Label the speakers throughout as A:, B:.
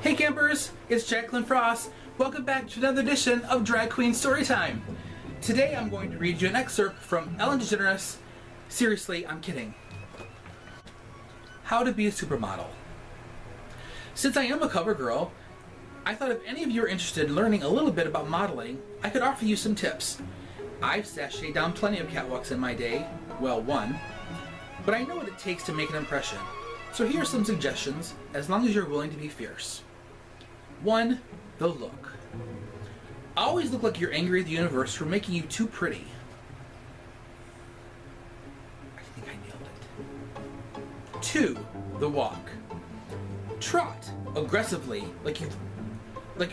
A: Hey campers, it's Jacqueline Frost. Welcome back to another edition of Drag Queen Storytime. Today I'm going to read you an excerpt from Ellen Degenerous. Seriously, I'm kidding. How to be a supermodel. Since I am a cover girl, I thought if any of you are interested in learning a little bit about modeling, I could offer you some tips. I've sashayed down plenty of catwalks in my day, well, one, but I know what it takes to make an impression. So here are some suggestions, as long as you're willing to be fierce. 1. The look. Always look like you're angry at the universe for making you too pretty. I think I nailed it. 2. The walk. Trot aggressively like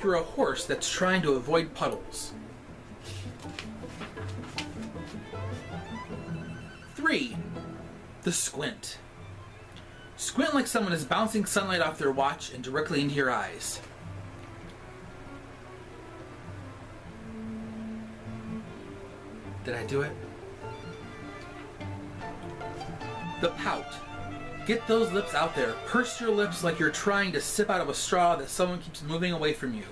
A: you're a horse that's trying to avoid puddles. 3. The squint. Squint like someone is bouncing sunlight off their watch and directly into your eyes. Did I do it? The pout. Get those lips out there. Purse your lips like you're trying to sip out of a straw that someone keeps moving away from you.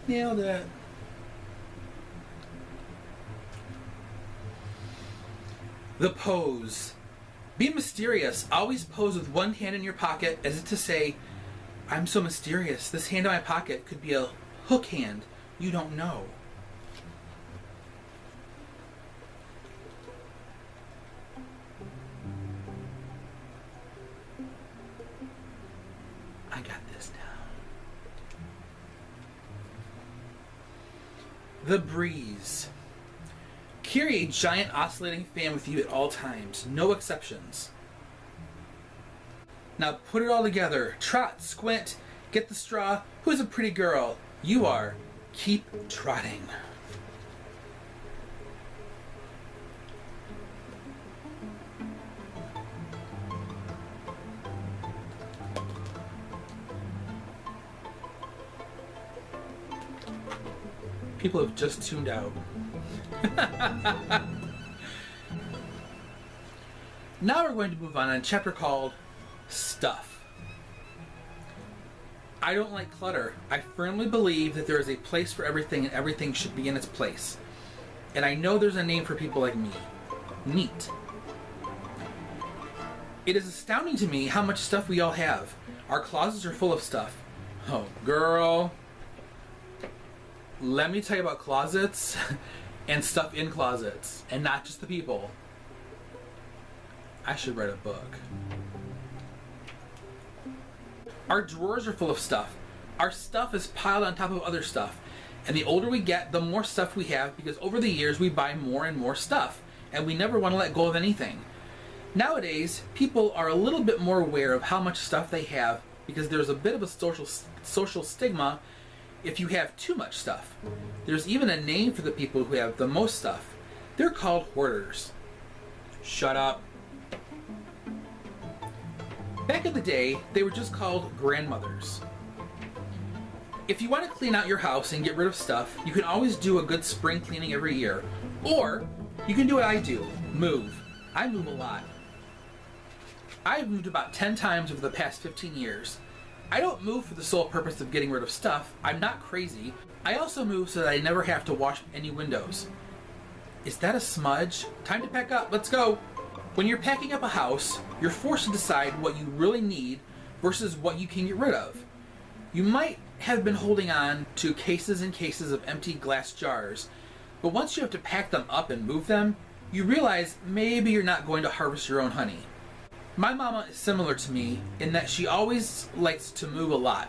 A: Nailed it. The pose. Be mysterious. Always pose with one hand in your pocket as if to say, I'm so mysterious. This hand in my pocket could be a hook hand. You don't know. I got this down. The breeze. Carry a giant oscillating fan with you at all times, no exceptions. Now put it all together. Trot, squint, get the straw. Who's a pretty girl? You are. Keep trotting. People have just tuned out. Now we're going to move on a chapter called Stuff. I don't like clutter. I firmly believe that there is a place for everything and everything should be in its place. And I know there's a name for people like me. Neat. It is astounding to me how much stuff we all have. Our closets are full of stuff. Oh, girl. Let me tell you about closets and stuff in closets, and not just the people. I should write a book. Our drawers are full of stuff. Our stuff is piled on top of other stuff. And the older we get, the more stuff we have, because over the years we buy more and more stuff, and we never want to let go of anything. Nowadays, people are a little bit more aware of how much stuff they have, because there's a bit of a social stigma if you have too much stuff. There's even a name for the people who have the most stuff. They're called hoarders. Shut up. Back in the day, they were just called grandmothers. If you want to clean out your house and get rid of stuff, you can always do a good spring cleaning every year. Or, you can do what I do, move. I move a lot. I've moved about 10 times over the past 15 years. I don't move for the sole purpose of getting rid of stuff. I'm not crazy. I also move so that I never have to wash any windows. Is that a smudge? Time to pack up. Let's go. When you're packing up a house, you're forced to decide what you really need versus what you can get rid of. You might have been holding on to cases and cases of empty glass jars, but once you have to pack them up and move them, you realize maybe you're not going to harvest your own honey. My mama is similar to me in that she always likes to move a lot.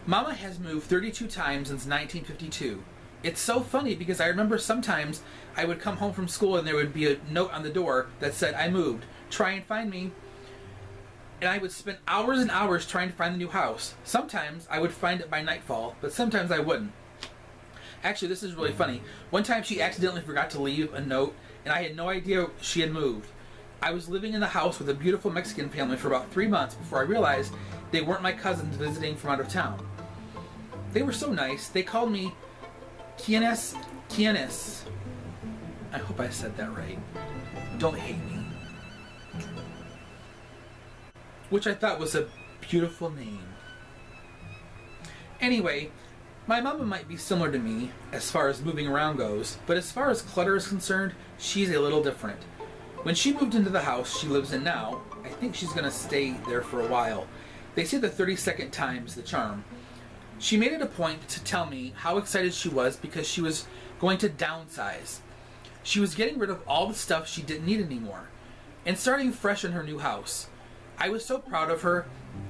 A: Mama has moved 32 times since 1952. It's so funny because I remember sometimes I would come home from school and there would be a note on the door that said, I moved, try and find me. And I would spend hours and hours trying to find the new house. Sometimes I would find it by nightfall, but sometimes I wouldn't. Actually, this is really funny. One time she accidentally forgot to leave a note and I had no idea she had moved. I was living in the house with a beautiful Mexican family for about 3 months before I realized they weren't my cousins visiting from out of town. They were so nice, they called me ¿Quién es? I hope I said that right. Don't hate me. Which I thought was a beautiful name. Anyway, my mama might be similar to me as far as moving around goes, but as far as clutter is concerned, she's a little different. When she moved into the house she lives in now, I think she's going to stay there for a while. They say the 32nd time's the charm. She made it a point to tell me how excited she was because she was going to downsize. She was getting rid of all the stuff she didn't need anymore, and starting fresh in her new house. I was so proud of her.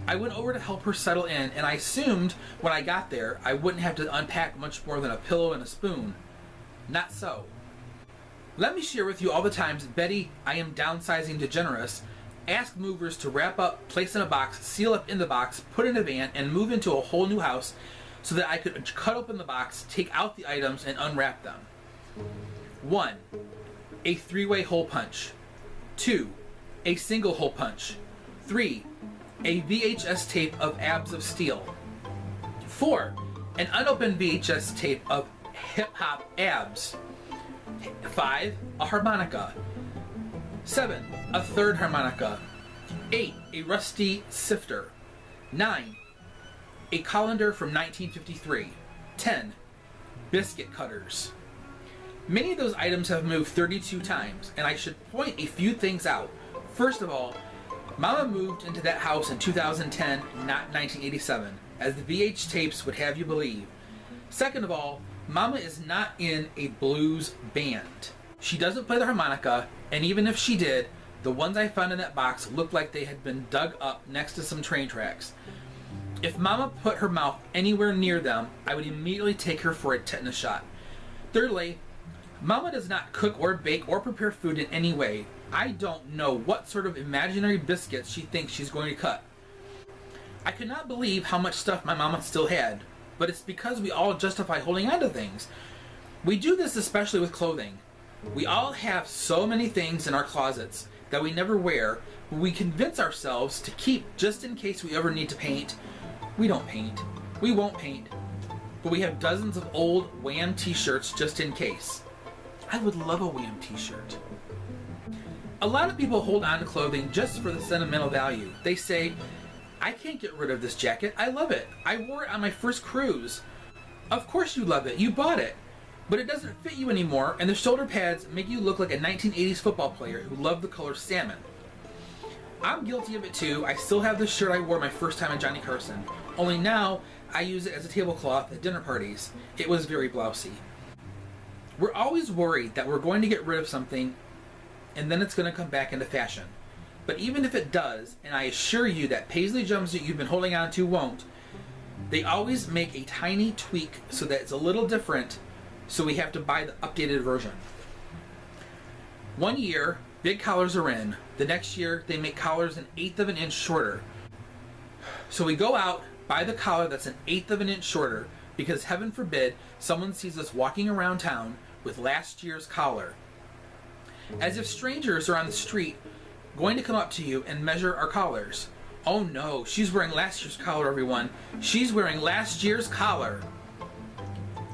A: I went over to help her settle in, and I assumed when I got there I wouldn't have to unpack much more than a pillow and a spoon. Not so. Let me share with you all the times Betty, I am downsizing Degenerous, asked movers to wrap up, place in a box, seal up in the box, put in a van, and move into a whole new house so that I could cut open the box, take out the items, and unwrap them. 1. A 3-way hole punch. 2. A single hole punch. 3. A VHS tape of Abs of Steel. 4. An unopened VHS tape of Hip Hop Abs. 5. A harmonica. 7. A third harmonica. 8. A rusty sifter. 9. A colander from 1953. 10. Biscuit cutters. Many of those items have moved 32 times, and I should point a few things out. First of all, Mama moved into that house in 2010, not 1987, as the VH tapes would have you believe. Second of all, Mama is not in a blues band. She doesn't play the harmonica, and even if she did, the ones I found in that box looked like they had been dug up next to some train tracks. If Mama put her mouth anywhere near them, I would immediately take her for a tetanus shot. Thirdly, Mama does not cook or bake or prepare food in any way. I don't know what sort of imaginary biscuits she thinks she's going to cut. I could not believe how much stuff my mama still had, but it's because we all justify holding on to things. We do this especially with clothing. We all have so many things in our closets that we never wear, but we convince ourselves to keep just in case we ever need to paint. We don't paint. We won't paint. But we have dozens of old Wham t-shirts just in case. I would love a Wham t-shirt. A lot of people hold on to clothing just for the sentimental value. They say, I can't get rid of this jacket. I love it. I wore it on my first cruise. Of course you love it. You bought it. But it doesn't fit you anymore, and the shoulder pads make you look like a 1980s football player who loved the color salmon. I'm guilty of it too. I still have the shirt I wore my first time at Johnny Carson. Only now, I use it as a tablecloth at dinner parties. It was very blousy. We're always worried that we're going to get rid of something and then it's going to come back into fashion. But even if it does, and I assure you that paisley jumpsuit you've been holding on to won't, they always make a tiny tweak so that it's a little different, so we have to buy the updated version. One year, big collars are in. The next year, they make collars 1/8 of an inch shorter. So we go out, buy the collar that's 1/8 of an inch shorter, because heaven forbid someone sees us walking around town with last year's collar. As if strangers are on the street going to come up to you and measure our collars. Oh no, she's wearing last year's collar, everyone. She's wearing last year's collar.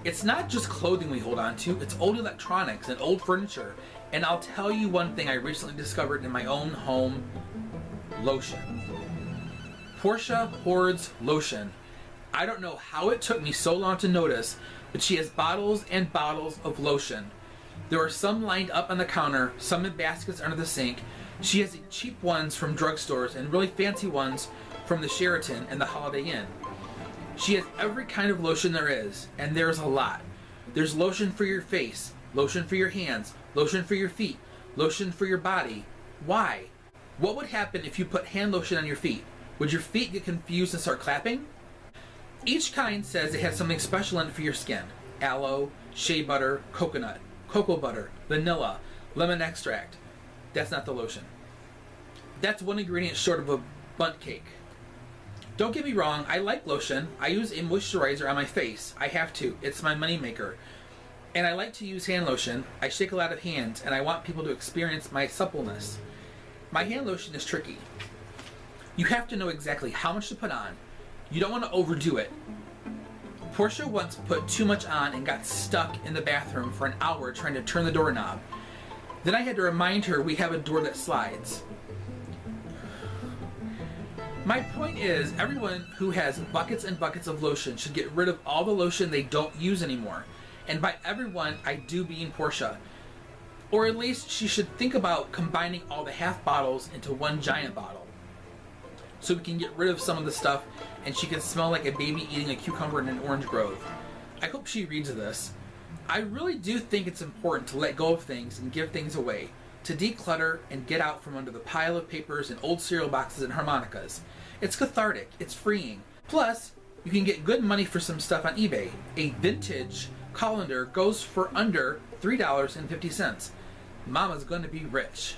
A: It's not just clothing we hold on to, it's old electronics and old furniture. And I'll tell you one thing I recently discovered in my own home: lotion. Portia hoards lotion. I don't know how it took me so long to notice, but she has bottles and bottles of lotion. There are some lined up on the counter, some in baskets under the sink. She has cheap ones from drugstores and really fancy ones from the Sheraton and the Holiday Inn. She has every kind of lotion there is, and there's a lot. There's lotion for your face, lotion for your hands, lotion for your feet, lotion for your body. Why? What would happen if you put hand lotion on your feet? Would your feet get confused and start clapping? Each kind says it has something special in it for your skin. Aloe, shea butter, coconut, cocoa butter, vanilla, lemon extract. That's not the lotion. That's one ingredient short of a bundt cake. Don't get me wrong, I like lotion. I use a moisturizer on my face. I have to. It's my moneymaker. And I like to use hand lotion. I shake a lot of hands, and I want people to experience my suppleness. My hand lotion is tricky. You have to know exactly how much to put on. You don't want to overdo it. Portia once put too much on and got stuck in the bathroom for an hour trying to turn the doorknob. Then I had to remind her we have a door that slides. My point is, everyone who has buckets and buckets of lotion should get rid of all the lotion they don't use anymore. And by everyone, I do mean Portia. Or at least she should think about combining all the half bottles into one giant bottle. So we can get rid of some of the stuff and she can smell like a baby eating a cucumber in an orange grove. I hope she reads this. I really do think it's important to let go of things and give things away, to declutter and get out from under the pile of papers and old cereal boxes and harmonicas. It's cathartic, it's freeing. Plus, you can get good money for some stuff on eBay. A vintage colander goes for under $3.50. Mama's gonna be rich.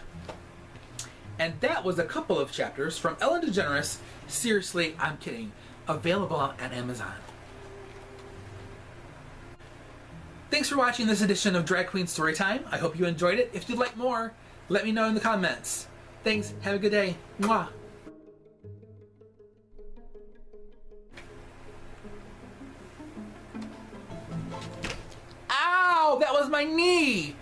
A: And that was a couple of chapters from Ellen Degenerous, Seriously, I'm Kidding, available on Amazon. Thanks for watching this edition of Drag Queen Storytime. I hope you enjoyed it. If you'd like more, let me know in the comments. Thanks, have a good day. Mwah. Ow! That was my knee!